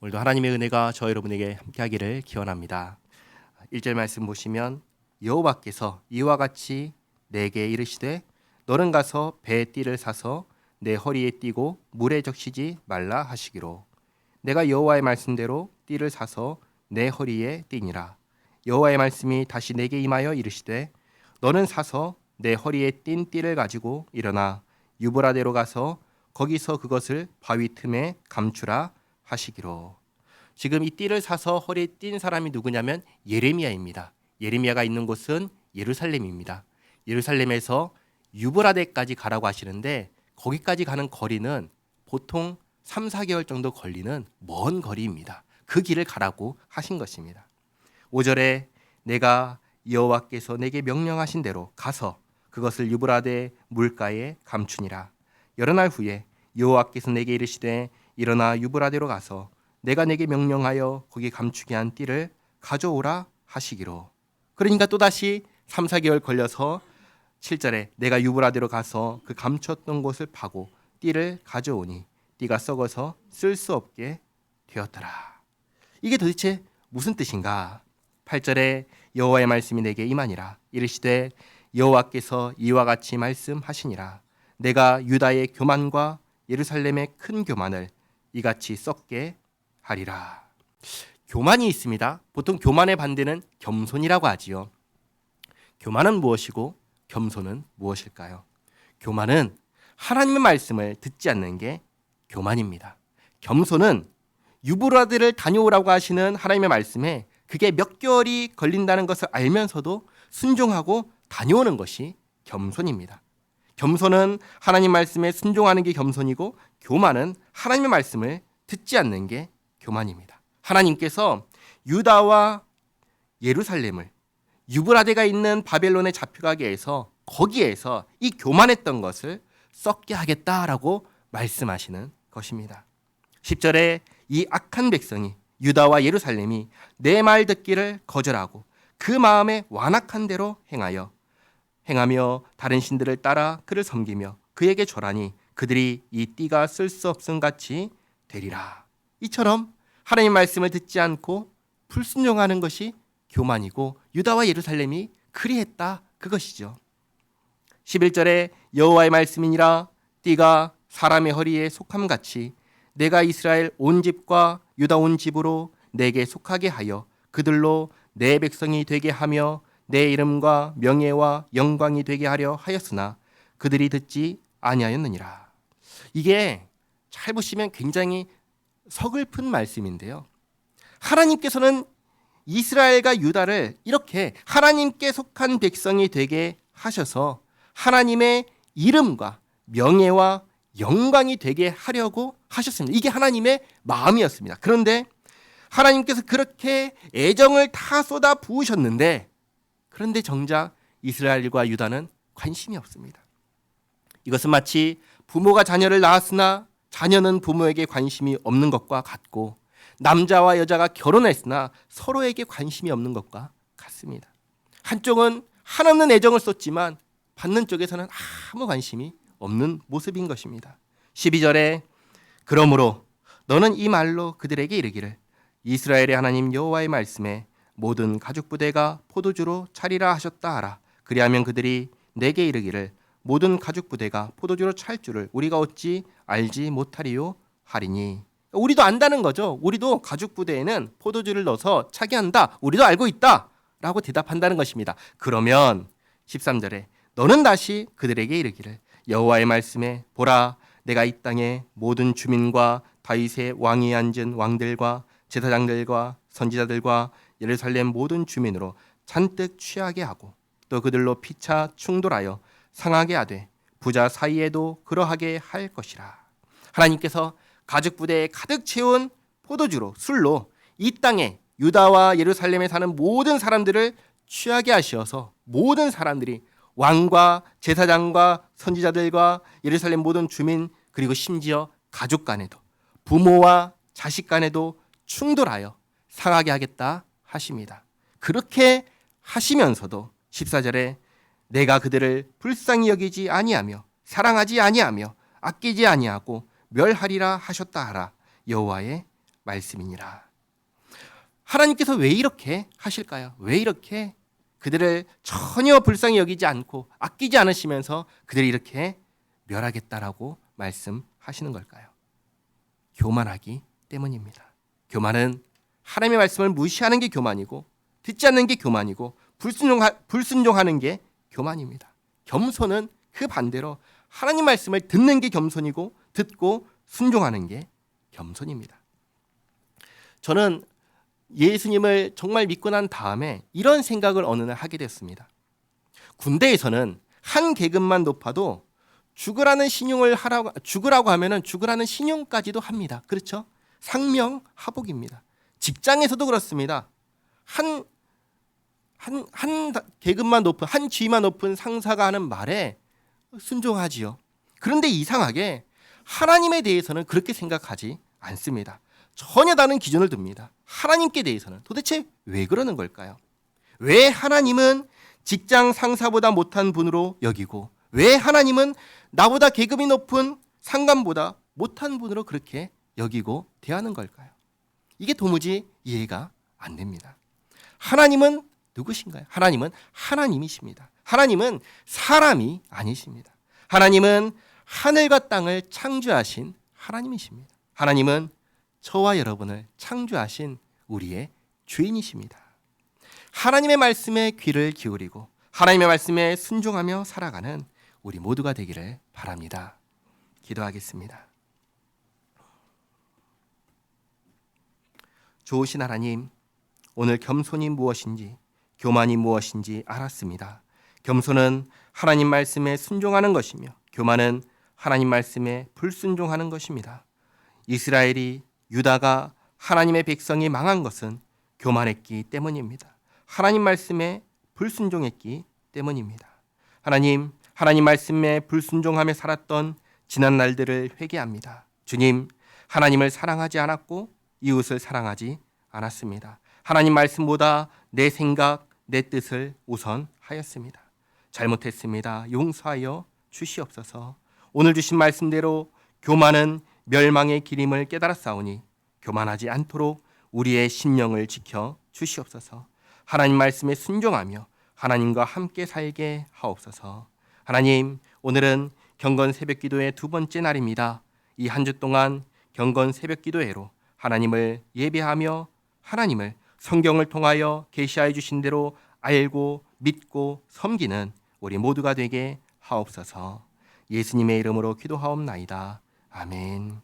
오늘도 하나님의 은혜가 저 여러분에게 함께하기를 기원합니다. 1절 말씀 보시면 여호와께서 이와 같이 내게 이르시되 너는 가서 배에 띠를 사서 내 허리에 띠고 물에 적시지 말라 하시기로 내가 여호와의 말씀대로 띠를 사서 내 허리에 띠니라. 여호와의 말씀이 다시 내게 임하여 이르시되 너는 사서 내 허리에 띈 띠를 가지고 일어나 유브라데로 가서 거기서 그것을 바위 틈에 감추라 하시기로. 지금 이 띠를 사서 허리에 띈 사람이 누구냐면 예레미야입니다. 예레미야가 있는 곳은 예루살렘입니다. 예루살렘에서 유브라데까지 가라고 하시는데 거기까지 가는 거리는 보통 3, 4개월 정도 걸리는 먼 거리입니다. 그 길을 가라고 하신 것입니다. 5절에 내가 여호와께서 내게 명령하신 대로 가서 그것을 유브라데 물가에 감추니라. 여러 날 후에 여호와께서 내게 이르시되 일어나 유브라데로 가서 내가 내게 명령하여 거기 감추게 한 띠를 가져오라 하시기로. 그러니까 또다시 3, 4개월 걸려서 7절에 내가 유브라데로 가서 그 감췄던 곳을 파고 띠를 가져오니 띠가 썩어서 쓸 수 없게 되었더라. 이게 도대체 무슨 뜻인가? 8절에 여호와의 말씀이 내게 임하니라. 이르시되 여호와께서 이와 같이 말씀하시니라. 내가 유다의 교만과 예루살렘의 큰 교만을 이같이 썩게 하리라. 교만이 있습니다. 보통 교만의 반대는 겸손이라고 하지요. 교만은 무엇이고 겸손은 무엇일까요? 교만은 하나님의 말씀을 듣지 않는 게 교만입니다. 겸손은 유브라데를 다녀오라고 하시는 하나님의 말씀에 그게 몇 개월이 걸린다는 것을 알면서도 순종하고 다녀오는 것이 겸손입니다. 겸손은 하나님 말씀에 순종하는 게 겸손이고 교만은 하나님의 말씀을 듣지 않는 게 교만입니다. 하나님께서 유다와 예루살렘을 유브라데가 있는 바벨론에 잡혀가게 해서 거기에서 이 교만했던 것을 썩게 하겠다라고 말씀하시는 것입니다. 10절에 이 악한 백성이 유다와 예루살렘이 내 말 듣기를 거절하고 그 마음에 완악한 대로 행하며 다른 신들을 따라 그를 섬기며 그에게 절하니 그들이 이 띠가 쓸 수 없음 같이 되리라. 이처럼 하나님 말씀을 듣지 않고 불순종하는 것이 교만이고 유다와 예루살렘이 그리했다 그것이죠. 11절에 여호와의 말씀이니라. 띠가 사람의 허리에 속함같이 내가 이스라엘 온 집과 유다 온 집으로 내게 속하게 하여 그들로 내 백성이 되게 하며 내 이름과 명예와 영광이 되게 하려 하였으나 그들이 듣지 아니하였느니라. 이게 잘 보시면 굉장히 서글픈 말씀인데요. 하나님께서는 이스라엘과 유다를 이렇게 하나님께 속한 백성이 되게 하셔서 하나님의 이름과 명예와 영광이 되게 하려고 하셨습니다. 이게 하나님의 마음이었습니다. 그런데 하나님께서 그렇게 애정을 다 쏟아 부으셨는데 그런데 정작 이스라엘과 유다는 관심이 없습니다. 이것은 마치 부모가 자녀를 낳았으나 자녀는 부모에게 관심이 없는 것과 같고 남자와 여자가 결혼했으나 서로에게 관심이 없는 것과 같습니다. 한쪽은 한없는 애정을 쏟지만 받는 쪽에서는 아무 관심이 없는 모습인 것입니다. 12절에 그러므로 너는 이 말로 그들에게 이르기를 이스라엘의 하나님 여호와의 말씀에 모든 가죽 부대가 포도주로 차리라 하셨다 하라. 그리하면 그들이 내게 이르기를 모든 가죽 부대가 포도주로 찰 줄을 우리가 어찌 알지 못하리요 하리니. 우리도 안다는 거죠. 우리도 가죽 부대에는 포도주를 넣어서 차게 한다. 우리도 알고 있다 라고 대답한다는 것입니다. 그러면 13절에 너는 다시 그들에게 이르기를 여호와의 말씀에 보라 내가 이 땅의 모든 주민과 다윗의 왕위에 앉은 왕들과 제사장들과 선지자들과 예루살렘 모든 주민으로 잔뜩 취하게 하고 또 그들로 피차 충돌하여 상하게 하되 부자 사이에도 그러하게 할 것이라. 하나님께서 가죽 부대에 가득 채운 포도주로 술로 이 땅에 유다와 예루살렘에 사는 모든 사람들을 취하게 하시어서 모든 사람들이 왕과 제사장과 선지자들과 예루살렘 모든 주민 그리고 심지어 가족 간에도 부모와 자식 간에도 충돌하여 상하게 하겠다 하십니다. 그렇게 하시면서도 14절에 내가 그들을 불쌍히 여기지 아니하며 사랑하지 아니하며 아끼지 아니하고 멸하리라 하셨다 하라. 여호와의 말씀이니라. 하나님께서 왜 이렇게 하실까요? 왜 이렇게 그들을 전혀 불쌍히 여기지 않고 아끼지 않으시면서 그들이 이렇게 멸하겠다라고 말씀하시는 걸까요? 교만하기 때문입니다. 교만은 하나님의 말씀을 무시하는 게 교만이고 듣지 않는 게 교만이고 불순종하는 게 교만입니다. 겸손은 그 반대로 하나님 말씀을 듣는 게 겸손이고 듣고 순종하는 게 겸손입니다. 저는 예수님을 정말 믿고 난 다음에 이런 생각을 어느 날 하게 됐습니다. 군대에서는 한 계급만 높아도 죽으라고 하면은 죽으라는 신용까지도 합니다. 그렇죠? 상명하복입니다. 직장에서도 그렇습니다. 한 계급만 높은, 한 지위만 높은 상사가 하는 말에 순종하지요. 그런데 이상하게 하나님에 대해서는 그렇게 생각하지 않습니다. 전혀 다른 기준을 둡니다. 하나님께 대해서는 도대체 왜 그러는 걸까요? 왜 하나님은 직장 상사보다 못한 분으로 여기고 왜 하나님은 나보다 계급이 높은 상관보다 못한 분으로 그렇게 여기고 대하는 걸까요? 이게 도무지 이해가 안 됩니다. 하나님은 누구신가요? 하나님은 하나님이십니다. 하나님은 사람이 아니십니다. 하나님은 하늘과 땅을 창조하신 하나님이십니다. 하나님은 저와 여러분을 창조하신 우리의 주인이십니다. 하나님의 말씀에 귀를 기울이고 하나님의 말씀에 순종하며 살아가는 우리 모두가 되기를 바랍니다. 기도하겠습니다. 좋으신 하나님, 오늘 겸손이 무엇인지 교만이 무엇인지 알았습니다. 겸손은 하나님 말씀에 순종하는 것이며 교만은 하나님 말씀에 불순종하는 것입니다. 이스라엘이 유다가 하나님의 백성이 망한 것은 교만했기 때문입니다. 하나님 말씀에 불순종했기 때문입니다. 하나님 말씀에 불순종하며 살았던 지난 날들을 회개합니다. 주님, 하나님을 사랑하지 않았고 이웃을 사랑하지 않았습니다. 하나님 말씀보다 내 생각, 내 뜻을 우선하였습니다. 잘못했습니다. 용서하여 주시옵소서. 오늘 주신 말씀대로 교만은 멸망의 길임을 깨달았사오니 교만하지 않도록 우리의 심령을 지켜 주시옵소서. 하나님 말씀에 순종하며 하나님과 함께 살게 하옵소서. 하나님, 오늘은 경건 새벽기도의 두 번째 날입니다. 이 한 주 동안 경건 새벽기도회로 하나님을 예배하며 하나님을 성경을 통하여 계시하여 주신 대로 알고 믿고 섬기는 우리 모두가 되게 하옵소서. 예수님의 이름으로 기도하옵나이다. 아멘.